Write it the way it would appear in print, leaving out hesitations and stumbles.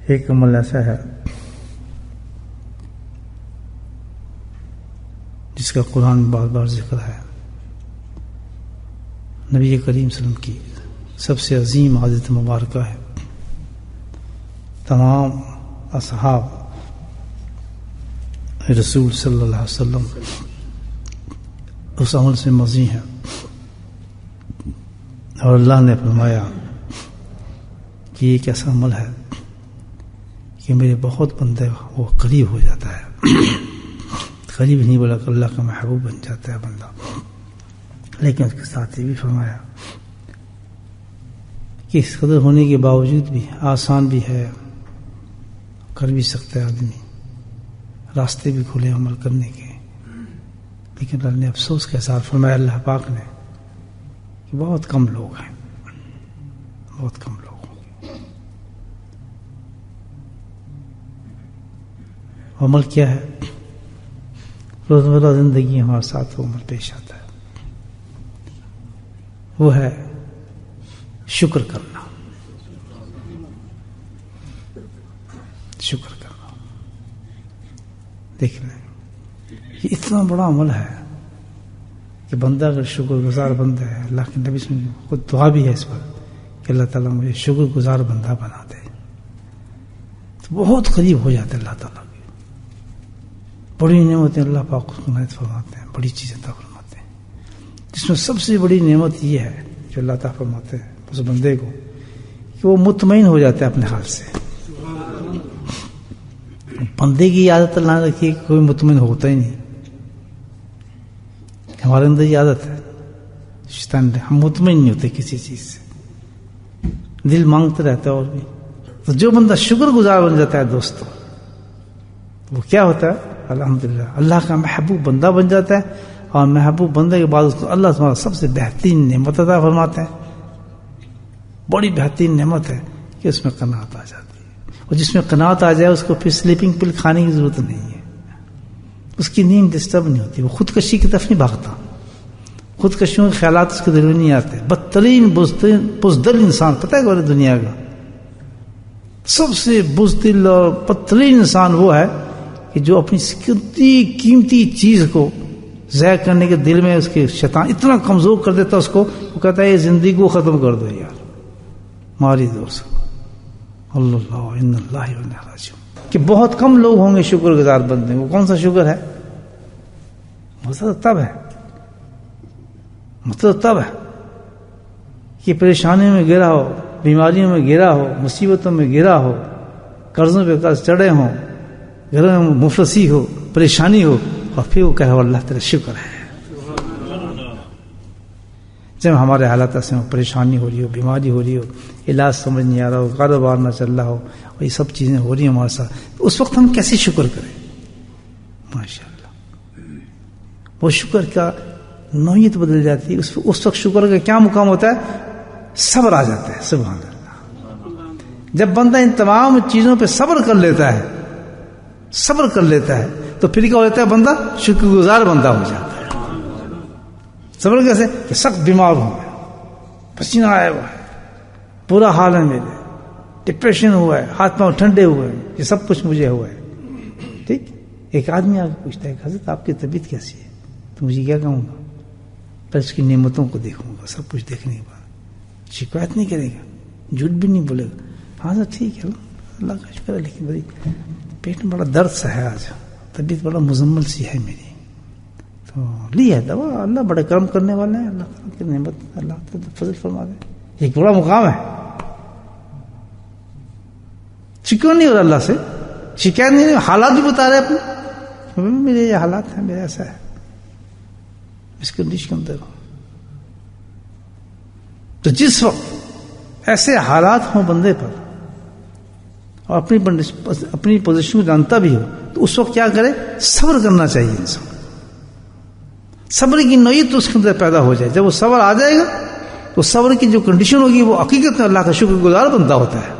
ایک عمل ایسا ہے جس کا قرآن میں بار بار ذکر ہے. نبی کریم صلی اللہ علیہ وسلم کی سب سے عظیم عادت مبارکہ ہے. تمام اصحاب رسول صلی اللہ علیہ وسلم اس عمل سے مزی ہیں، اور اللہ نے فرمایا کہ یہ ایک ایسا عمل ہے کہ میرے بہت بندے وہ قریب ہو جاتا ہے. قریب نہیں بولا کہ اللہ کا محبوب بن جاتا ہے بندہ، لیکن اس کے ساتھ یہ بھی فرمایا کہ اس قدر ہونے کے باوجود بھی آسان بھی ہے، کر بھی سکتا ہے آدمی، راستے بھی کھلے عمل کرنے کے، لیکن اللہ نے افسوس کے ساتھ فرمایا، اللہ پاک نے، کہ بہت کم لوگ ہیں، بہت کم لوگ. عمل کیا ہے؟ روزمرہ زندگی ہمارے ساتھ وہ عمل پیش آتا ہے، وہ ہے شکر کرنا. شکر کرنا، دیکھ لیں یہ اتنا بڑا عمل ہے کہ بندہ اگر شکر گزار بندہ ہے، اللہ کے نبی سے خود دعا بھی ہے اس پر کہ اللہ تعالیٰ مجھے شکر گزار بندہ بنا دے، تو بہت قریب ہو جاتا ہے اللہ تعالیٰ. بڑی نعمتیں اللہ پاک کو عنایت فرماتے ہیں، بڑی چیزیں عطا فرماتے ہیں، جس میں سب سے بڑی نعمت یہ ہے جو اللہ تعالیٰ فرماتے ہیں اس بندے کو کہ وہ مطمئن ہو جاتا ہے اپنے حال سے. بندے کی عادت اللہ نے رکھی کہ کوئی مطمئن ہوتا ہی نہیں. ہمارے اندر یہ عادت ہے شیطان نے، ہم مطمئن نہیں ہوتے کسی چیز سے، دل مانگتے رہتا ہے. اور بھی تو جو بندہ شکر گزار بن جاتا ہے دوستوں، وہ کیا ہوتا ہے؟ الحمدللہ اللہ کا محبوب بندہ بن جاتا ہے، اور محبوب بندے کے بعد اس کو اللہ تعالیٰ سب سے بہترین نعمت عطا فرماتے ہیں. بڑی بہترین نعمت ہے کہ اس میں قناعت آ جاتی ہے، اور جس میں قناعت آ جائے اس کو پھر سلیپنگ پل کھانے کی ضرورت نہیں ہے، اس کی نیند ڈسٹرب نہیں ہوتی، وہ خودکشی کی طرف نہیں بھاگتا، خودکشیوں کے خیالات اس کے دل میں نہیں آتے. بدترین بزدل انسان پتہ ہے کہ دنیا کا سب سے بزدل اور بدترین انسان وہ ہے کہ جو اپنی قیمتی چیز کو ضائع کرنے کے دل میں اس کے شیطان اتنا کمزور کر دیتا ہے اس کو، وہ کہتا ہے یہ زندگی کو ختم کر دو یار، ماری دو اس کو. اللہ ان اللہ و انا راجعون. کہ بہت کم لوگ ہوں گے شکر گزار بندے. وہ کون سا شکر ہے؟ مطلب تب ہے کہ پریشانیوں میں گرا ہو، بیماریوں میں گرا ہو، مصیبتوں میں گرا ہو، قرضوں پہ قرض چڑھے ہوں، گھروں میں مفلسی ہو، پریشانی ہو، اور پھر وہ کہے اللہ تیرا شکر ہے. جب ہمارے حالات سے پریشانی ہو رہی ہو، بیماری ہو رہی ہو، علاج سمجھ نہیں آ رہا ہو، کاروبار نہ چل رہا ہو، اور یہ سب چیزیں ہو رہی ہیں ہمارے ساتھ، اس وقت ہم کیسے شکر کریں؟ ماشاء اللہ وہ شکر کا نوعیت بدل جاتی ہے. اس وقت شکر کا کیا مقام ہوتا ہے؟ صبر آ جاتا ہے. سبحان اللہ. جب بندہ ان تمام چیزوں پہ صبر کر لیتا ہے، صبر کر لیتا ہے، تو پھر کیا ہو جاتا ہے؟ بندہ شکر گزار بندہ ہو جاتا ہے. صبر کیسے؟ کہ سخت بیمار ہوں میں، پسینہ آیا ہوا ہے، برا حال ہے میرے، ڈپریشن ہوا ہے، ہاتھ پاؤں ٹھنڈے ہوئے ہیں، یہ سب کچھ مجھے ہوا ہے. ٹھیک، ایک آدمی آ کے پوچھتا ہے حضرت آپ کی طبیعت کیسی ہے؟ تو مجھے کیا کہوں گا؟ پر اس کی نعمتوں کو دیکھوں گا، سب کچھ دیکھنے کے بعد. شکایت نہیں کرے گا، جھوٹ بھی نہیں بولے گا. ہاں سر ٹھیک ہے اللہ کا شکر ہے، لیکن بڑی پیٹ میں بڑا درد سا ہے، آج طبیعت بڑا مزمل سی ہے میری. تو لی ہے دوا، اللہ بڑے کرم کرنے والے ہیں، اللہ تعالیٰ کی نعمت، اللہ فضل فرما دے. ایک بڑا مقام ہے. شکر نہیں ہو رہا اللہ سے، شکایت نہیں، حالات بھی بتا رہے اپنے، میرے یہ حالات ہیں، میرا ایسا ہے، اس کنڈیشن کے اندر. تو جس وقت ایسے حالات ہوں بندے پر اور اپنی پوزیشن کو جانتا بھی ہو، تو اس وقت کیا کرے؟ صبر کرنا چاہیے انسان. صبر کی نوعیت تو اس کے اندر پیدا ہو جائے. جب وہ صبر آ جائے گا تو صبر کی جو کنڈیشن ہوگی وہ حقیقت میں اللہ کا شکر گزار بندہ ہوتا ہے.